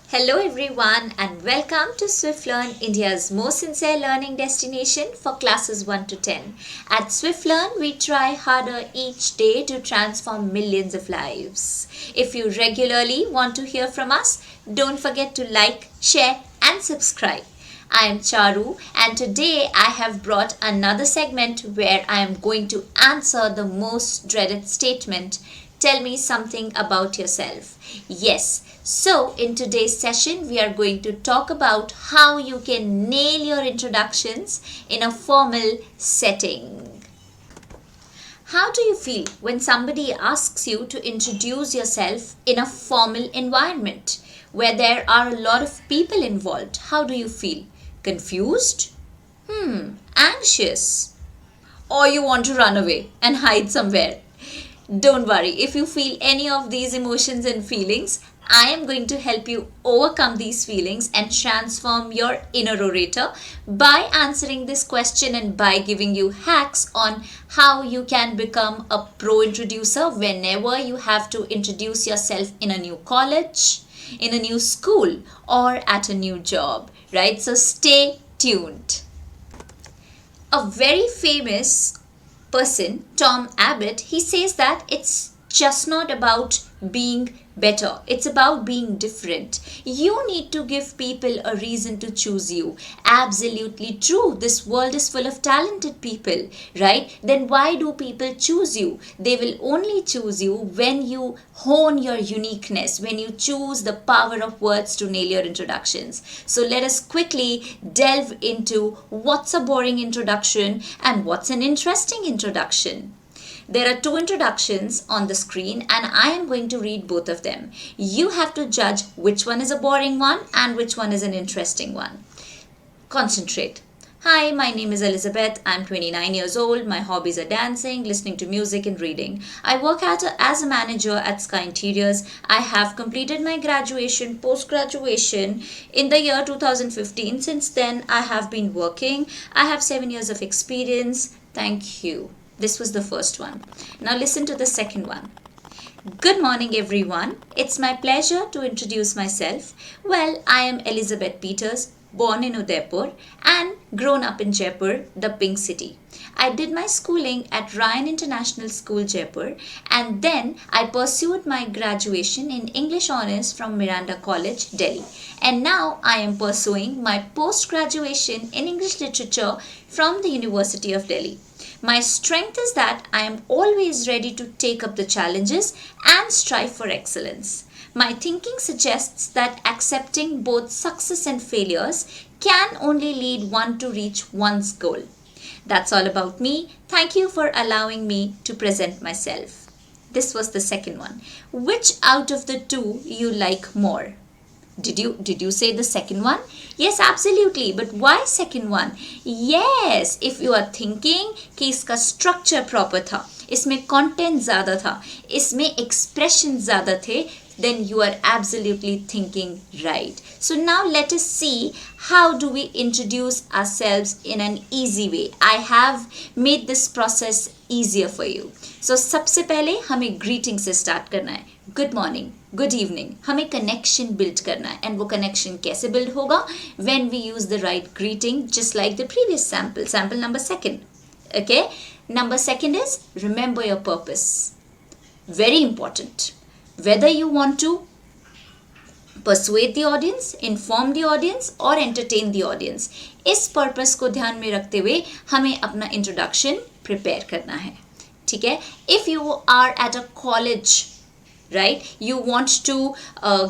Hello everyone and welcome to Swiflearn, India's most sincere learning destination for classes 1 to 10. At Swiflearn, we try harder each day to transform millions of lives. If you regularly want to hear from us, don't forget to like, share and subscribe. I am Charu and today I have brought another segment where I am going to answer the most dreaded statement. Tell me something about yourself. Yes, so in today's session, we are going to talk about how you can nail your introductions in a formal setting. How do you feel when somebody asks you to introduce yourself in a formal environment where there are a lot of people involved? How do you feel? Confused? Anxious? Or you want to run away and hide somewhere? Don't worry, if you feel any of these emotions and feelings, I am going to help you overcome these feelings and transform your inner orator by answering this question and by giving you hacks on how you can become a pro introducer whenever you have to introduce yourself in a new college, in a new school, or at a new job, right? So stay tuned. A very famous person, Tom Abbott, he says that it's just not about being better. It's about being different. You need to give people a reason to choose you. Absolutely true. This world is full of talented people, right? Then why do people choose you? They will only choose you when you hone your uniqueness, when you choose the power of words to nail your introductions. So let us quickly delve into what's a boring introduction and what's an interesting introduction. There are two introductions on the screen and I am going to read both of them. You have to judge which one is a boring one and which one is an interesting one. Concentrate. Hi, my name is Elizabeth. I'm 29 years old. My hobbies are dancing, listening to music and reading. I work as a manager at Sky Interiors. I have completed my graduation, post-graduation in the year 2015. Since then, I have been working. I have 7 years of experience. Thank you. This was the first one. Now listen to the second one. Good morning everyone. It's my pleasure to introduce myself. Well, I am Elizabeth Peters, born in Udaipur and grown up in Jaipur, the Pink City. I did my schooling at Ryan International School, Jaipur, and then I pursued my graduation in English Honours from Miranda College, Delhi. And now I am pursuing my post-graduation in English Literature from the University of Delhi. My strength is that I am always ready to take up the challenges and strive for excellence. My thinking suggests that accepting both success and failures can only lead one to reach one's goal. That's all about me. Thank you for allowing me to present myself. This was the second one. Which out of the two you like more? Did you say the second one? Yes, absolutely. But why second one? Yes, if you are thinking कि इसका structure proper था, इसमें content ज़्यादा था, इसमें expression ज़्यादा थे, then you are absolutely thinking right. So now let us see how do we introduce ourselves in an easy way. I have made this process easier for you. So सबसे पहले हमें greeting से start करना है. Good morning, good evening. हमें connection build करना है. And वो connection कैसे build होगा? When we use the right greeting, just like the previous sample. Sample number second. Okay? Number second is remember your purpose. Very important. Whether you want to persuade the audience, inform the audience or entertain the audience, इस purpose को ध्यान में रखते हुए हमें अपना introduction prepare करना है. ठीक है? If you are at a college, right, you want to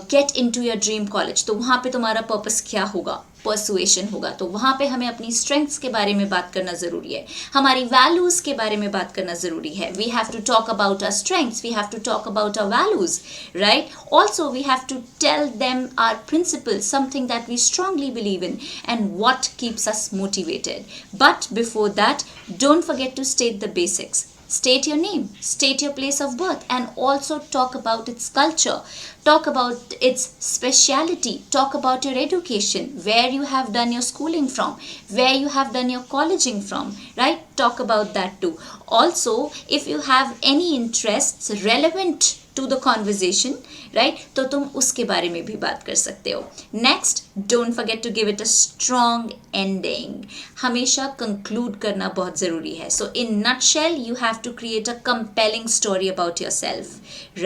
get into your dream college, तो वहाँ पे तुम्हारा purpose क्या होगा? Persuasion होगा. तो वहाँ पे हमें अपनी strengths के बारे में बात करना ज़रूरी है. हमारी values के बारे में बात करना ज़रूरी है. We have to talk about our strengths. We have to talk about our values, right? Also, we have to tell them our principles, something that we strongly believe in and what keeps us motivated. But before that, don't forget to state the basics. State your name, state your place of birth and also talk about its culture. Talk about its speciality. Talk about your education, where you have done your schooling from, where you have done your colleging from, right? Talk about that too. Also, if you have any interests relevant to the conversation, right? तो तुम उसके बारे में भी बात कर सकते हो. Next, don't forget to give it a strong ending. हमेशा conclude करना बहुत ज़रूरी है. So in nutshell, you have to create a compelling story about yourself,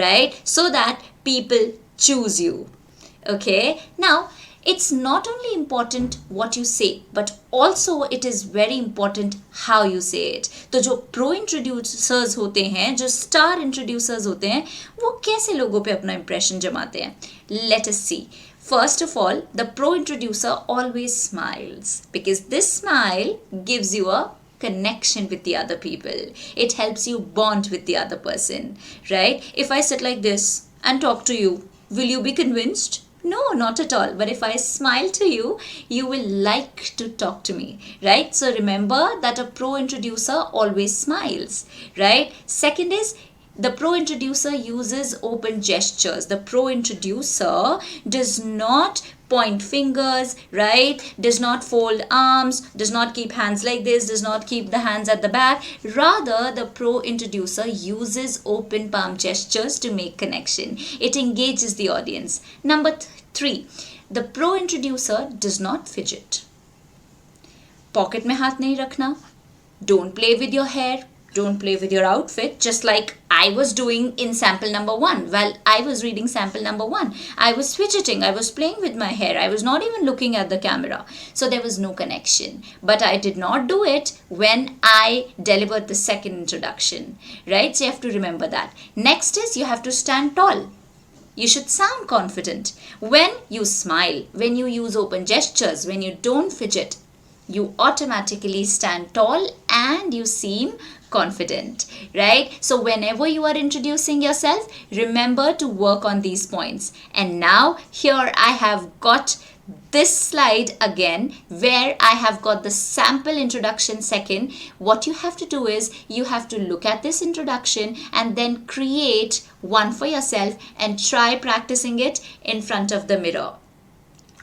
right? So that people choose you. Okay? Now, it's not only important what you say, but also it is very important how you say it. तो जो pro introducers होते हैं, जो star introducers होते हैं, वो कैसे लोगों पे अपना impression जमाते हैं? Let us see. First of all, the pro introducer always smiles, because this smile gives you a connection with the other people. It helps you bond with the other person, right? If I sit like this and talk to you, will you be convinced? No, not at all. But if I smile to you, you will like to talk to me, right? So remember that a pro introducer always smiles, right? Second is, the pro introducer uses open gestures. The pro introducer does not point fingers, right? Does not fold arms, does not keep hands like this, does not keep the hands at the back. Rather, the pro introducer uses open palm gestures to make connection. It engages the audience. Number 3, the pro introducer does not fidget. Pocket में हाथ नहीं रखना. Don't play with your hair. Don't play with your outfit, just like I was doing in sample number 1. While I was reading sample number 1, I was fidgeting, I was playing with my hair, I was not even looking at the camera. So there was no connection. But I did not do it when I delivered the second introduction, right? So you have to remember that. Next is, you have to stand tall. You should sound confident. When you smile, when you use open gestures, when you don't fidget, you automatically stand tall and you seem confident, right? So whenever you are introducing yourself, remember to work on these points. And now here I have got this slide again where I have got the sample introduction second. What you have to do is, you have to look at this introduction and then create one for yourself and try practicing it in front of the mirror.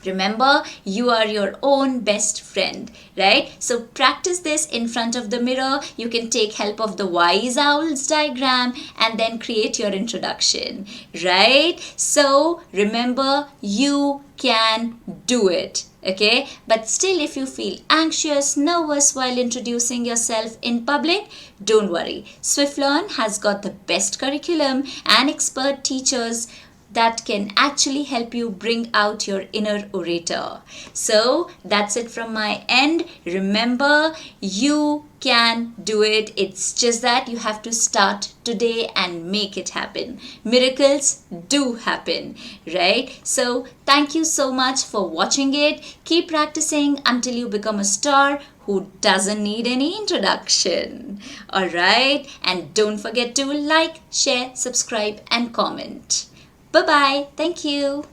Remember, you are your own best friend, right? So practice this in front of the mirror. You can take help of the wise owls diagram and then create your introduction, right? So remember, you can do it, okay? But still, if you feel anxious, nervous while introducing yourself in public, don't worry. Swiflearn has got the best curriculum and expert teachers that can actually help you bring out your inner orator. So that's it from my end. Remember, you can do it. It's just that you have to start today and make it happen. Miracles do happen, right? So thank you so much for watching it. Keep practicing until you become a star who doesn't need any introduction. All right? And don't forget to like, share, subscribe, and comment. Bye-bye. Thank you.